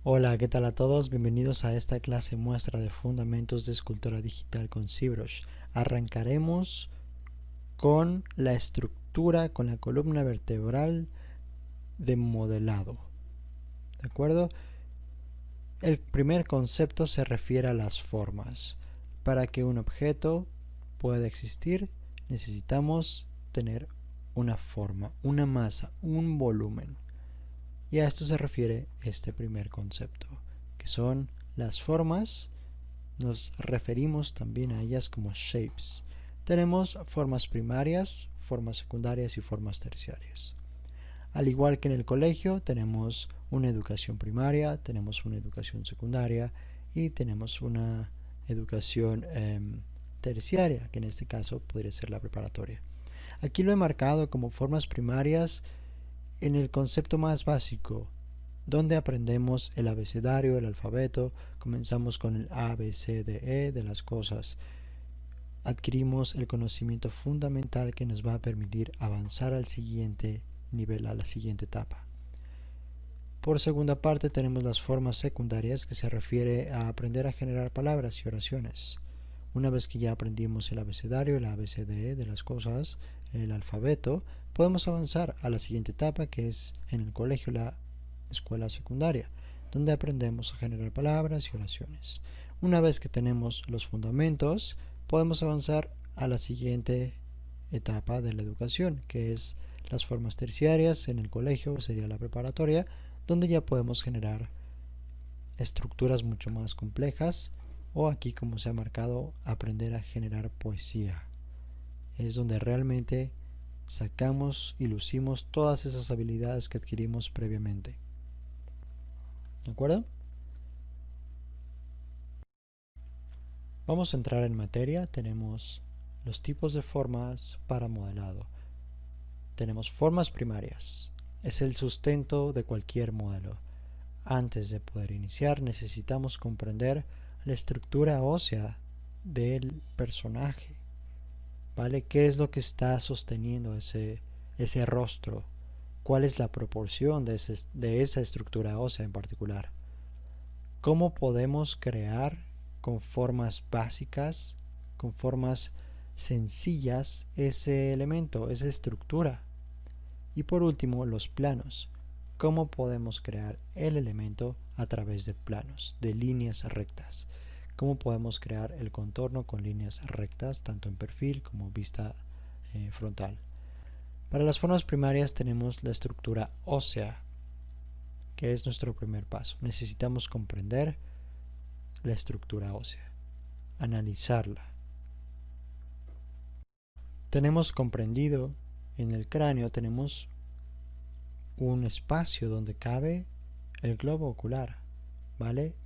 Hola, ¿qué tal a todos? Bienvenidos a esta clase muestra de Fundamentos de Escultura Digital con ZBrush. Arrancaremos con la estructura, con la columna vertebral de modelado. ¿De acuerdo? El primer concepto se refiere a las formas. Para que un objeto pueda existir, necesitamos tener una forma, una masa, un volumen. Y a esto se refiere este primer concepto, que son las formas. Nos referimos también a ellas como shapes. Tenemos formas primarias, formas secundarias y formas terciarias. Al igual que en el colegio, tenemos una educación primaria, tenemos una educación secundaria y tenemos una educación terciaria, que en este caso podría ser la preparatoria. Aquí lo he marcado como formas primarias en el concepto más básico, donde aprendemos el abecedario, el alfabeto. Comenzamos con el A, B, C, D, E de las cosas. Adquirimos el conocimiento fundamental que nos va a permitir avanzar al siguiente nivel, a la siguiente etapa. Por segunda parte tenemos las formas secundarias, que se refiere a aprender a generar palabras y oraciones. Una vez que ya aprendimos el abecedario, el ABCDE de las cosas, el alfabeto, podemos avanzar a la siguiente etapa, que es en el colegio, la escuela secundaria, donde aprendemos a generar palabras y oraciones. Una vez que tenemos los fundamentos, podemos avanzar a la siguiente etapa de la educación, que es las formas terciarias. En el colegio sería la preparatoria, donde ya podemos generar estructuras mucho más complejas, o aquí, como se ha marcado, aprender a generar poesía. Es donde realmente sacamos y lucimos todas esas habilidades que adquirimos previamente. ¿De acuerdo? Vamos a entrar en materia. Tenemos los tipos de formas para modelado. Tenemos formas primarias. Es el sustento de cualquier modelo. Antes de poder iniciar, necesitamos comprender la estructura ósea del personaje, ¿vale? ¿Qué es lo que está sosteniendo ese rostro? ¿Cuál es la proporción de esa estructura ósea en particular? ¿Cómo podemos crear con formas básicas, con formas sencillas, ese elemento, esa estructura? Y por último, los planos. ¿Cómo podemos crear el elemento a través de planos, de líneas rectas? ¿Cómo podemos crear el contorno con líneas rectas, tanto en perfil como vista frontal? Para las formas primarias tenemos la estructura ósea, que es nuestro primer paso. Necesitamos comprender la estructura ósea, analizarla. Tenemos comprendido en el cráneo, tenemos un espacio donde cabe el globo ocular, ¿vale?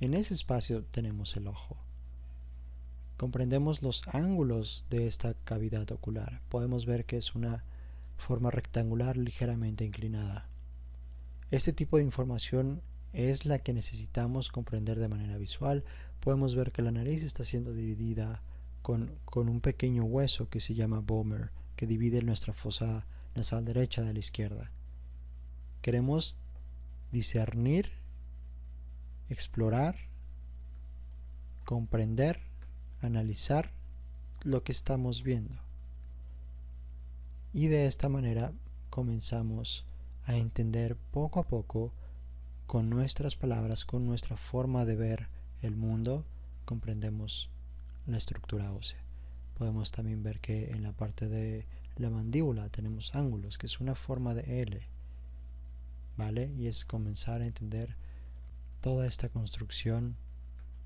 En ese espacio tenemos el ojo. Comprendemos los ángulos de esta cavidad ocular. Podemos ver que es una forma rectangular ligeramente inclinada. Este tipo de información es la que necesitamos comprender de manera visual. Podemos ver que la nariz está siendo dividida con un pequeño hueso que se llama vomer, que divide nuestra fosa nasal derecha de la izquierda. Queremos discernir, explorar, comprender, analizar lo que estamos viendo. Y de esta manera comenzamos a entender poco a poco, con nuestras palabras, con nuestra forma de ver el mundo, comprendemos la estructura ósea. Podemos también ver que en la parte de la mandíbula tenemos ángulos, que es una forma de L, ¿vale? Y es comenzar a entender toda esta construcción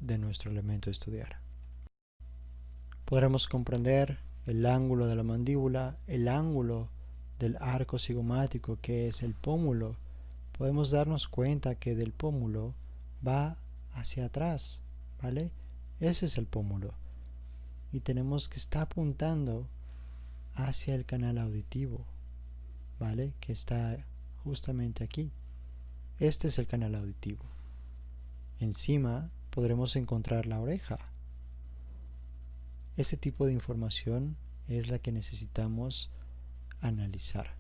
de nuestro elemento a estudiar. Podremos comprender el ángulo de la mandíbula, el ángulo del arco cigomático, que es el pómulo. Podemos darnos cuenta que del pómulo va hacia atrás, ¿vale? Ese es el pómulo. Y tenemos que estar apuntando hacia el canal auditivo, ¿vale? Que está justamente aquí. Este es el canal auditivo. Encima podremos encontrar la oreja. Ese tipo de información es la que necesitamos analizar.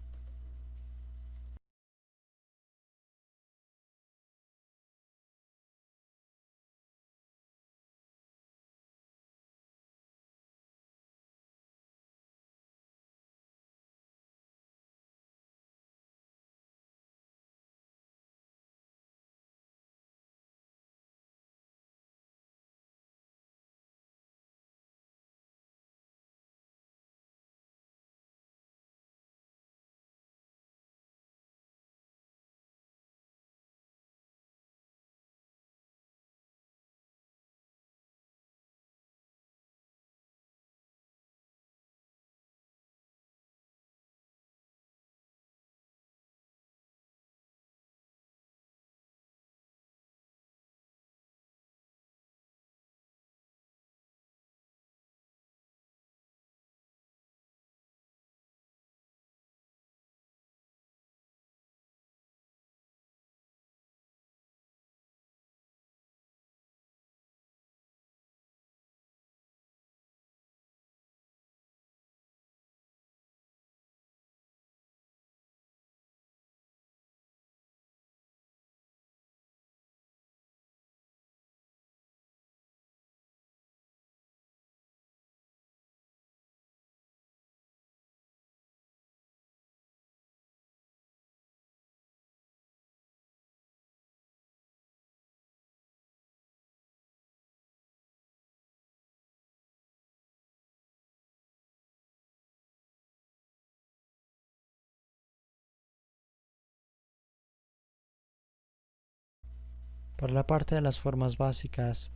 Para la parte de las formas básicas,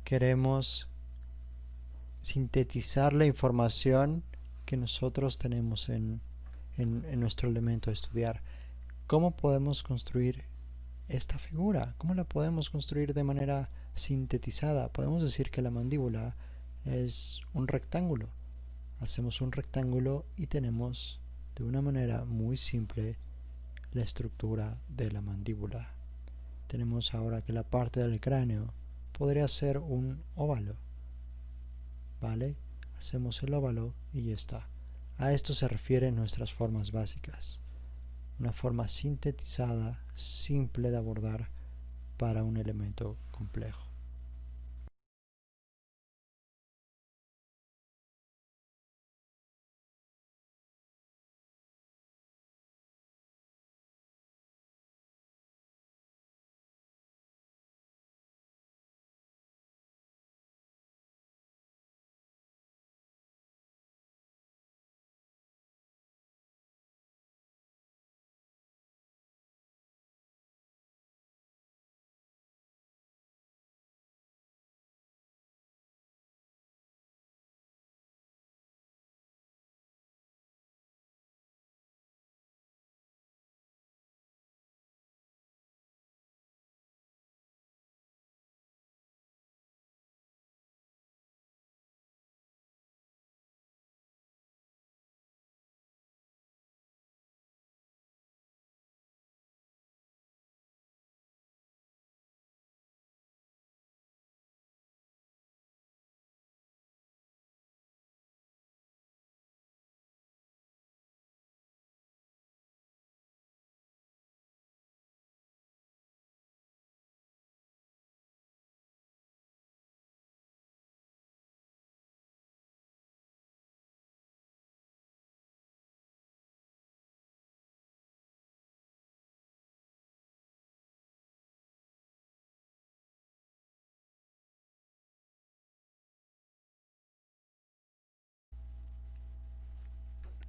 queremos sintetizar la información que nosotros tenemos en nuestro elemento a estudiar. ¿Cómo podemos construir esta figura? ¿Cómo la podemos construir de manera sintetizada? Podemos decir que la mandíbula es un rectángulo. Hacemos un rectángulo y tenemos de una manera muy simple la estructura de la mandíbula. Tenemos ahora que la parte del cráneo podría ser un óvalo, ¿vale? Hacemos el óvalo y ya está. A esto se refieren nuestras formas básicas. Una forma sintetizada, simple de abordar para un elemento complejo.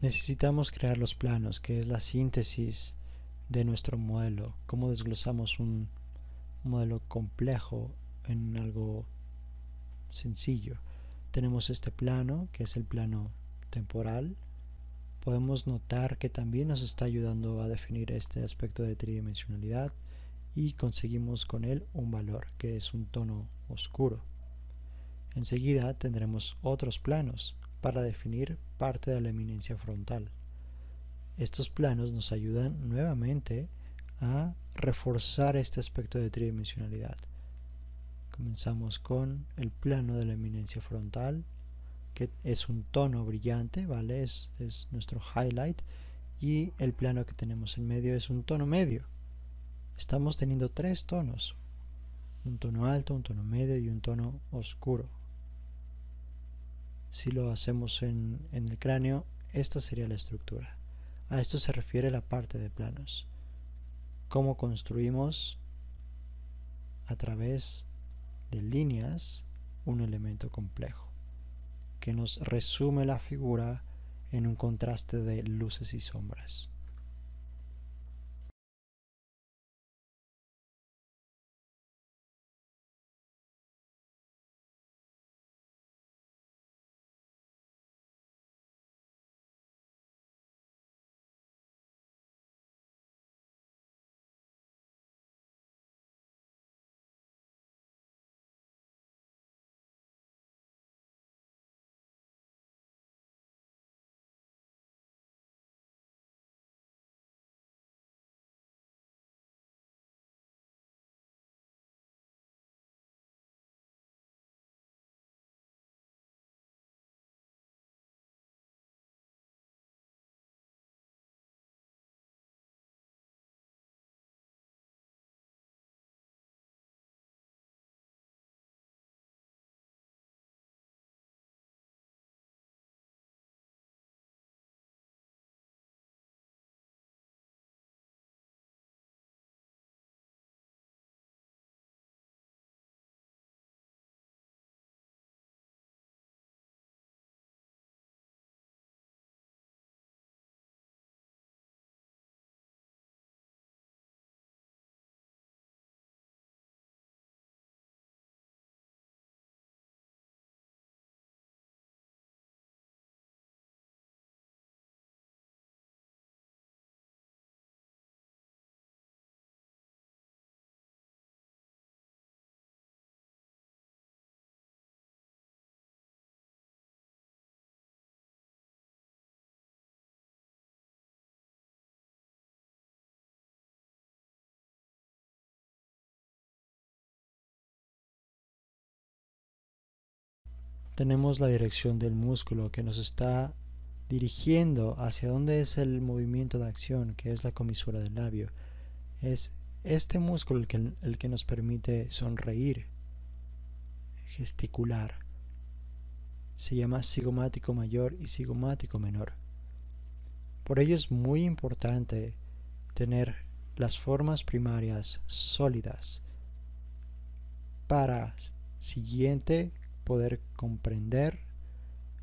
Necesitamos crear los planos, que es la síntesis de nuestro modelo. Cómo desglosamos un modelo complejo en algo sencillo. Tenemos este plano, que es el plano temporal. Podemos notar que también nos está ayudando a definir este aspecto de tridimensionalidad y conseguimos con él un valor, que es un tono oscuro. Enseguida tendremos otros planos para definir parte de la eminencia frontal. Estos planos nos ayudan nuevamente a reforzar este aspecto de tridimensionalidad. Comenzamos con el plano de la eminencia frontal, que es un tono brillante, ¿vale? Es nuestro highlight. Y el plano que tenemos en medio es un tono medio. Estamos teniendo tres tonos: un tono alto, un tono medio y un tono oscuro. Si lo hacemos en el cráneo, esta sería la estructura. A esto se refiere la parte de planos. Cómo construimos a través de líneas un elemento complejo, que nos resume la figura en un contraste de luces y sombras. tenemos la dirección del músculo que nos está dirigiendo hacia dónde es el movimiento de acción, que es la comisura del labio. Es este músculo el que nos permite sonreír, gesticular. Se llama cigomático mayor y cigomático menor. Por ello es muy importante tener las formas primarias sólidas para siguiente poder comprender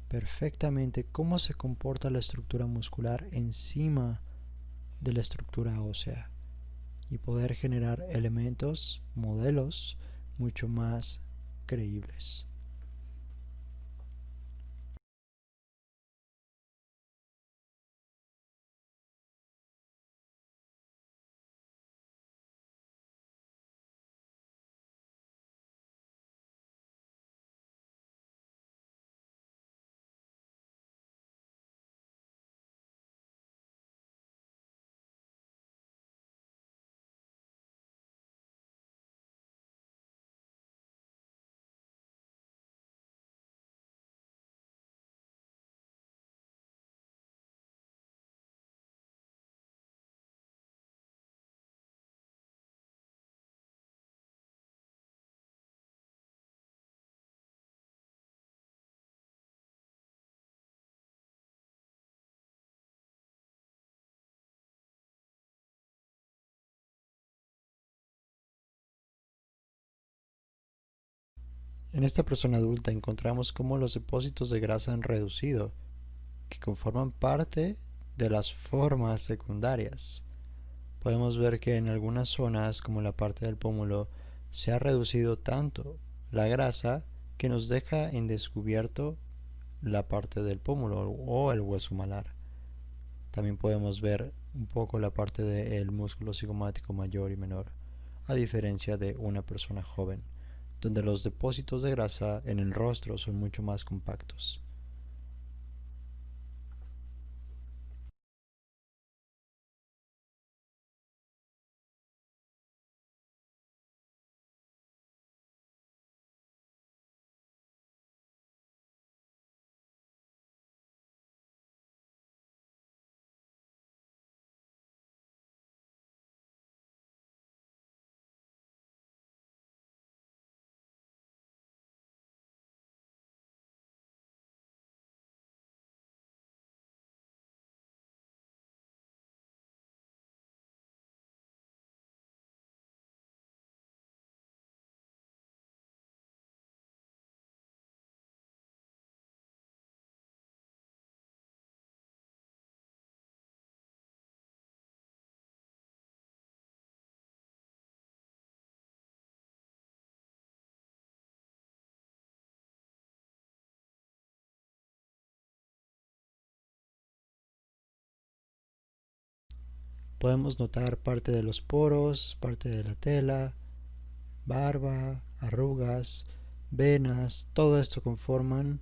perfectamente cómo se comporta la estructura muscular encima de la estructura ósea y poder generar elementos, modelos mucho más creíbles. En esta persona adulta encontramos cómo los depósitos de grasa han reducido, que conforman parte de las formas secundarias. Podemos ver que en algunas zonas, como la parte del pómulo, se ha reducido tanto la grasa que nos deja en descubierto la parte del pómulo o el hueso malar. También podemos ver un poco la parte del músculo cigomático mayor y menor, a diferencia de una persona joven, donde los depósitos de grasa en el rostro son mucho más compactos. Podemos notar parte de los poros, parte de la tela, barba, arrugas, venas, todo esto conforman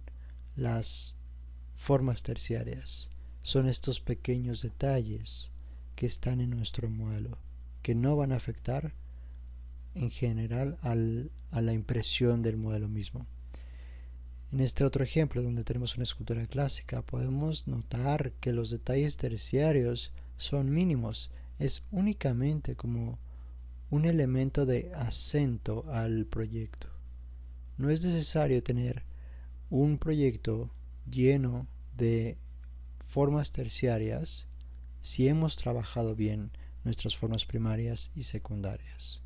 las formas terciarias. Son estos pequeños detalles que están en nuestro modelo, que no van a afectar en general a la impresión del modelo mismo. En este otro ejemplo, donde tenemos una escultura clásica, podemos notar que los detalles terciarios son mínimos. Es únicamente como un elemento de acento al proyecto. No es necesario tener un proyecto lleno de formas terciarias si hemos trabajado bien nuestras formas primarias y secundarias.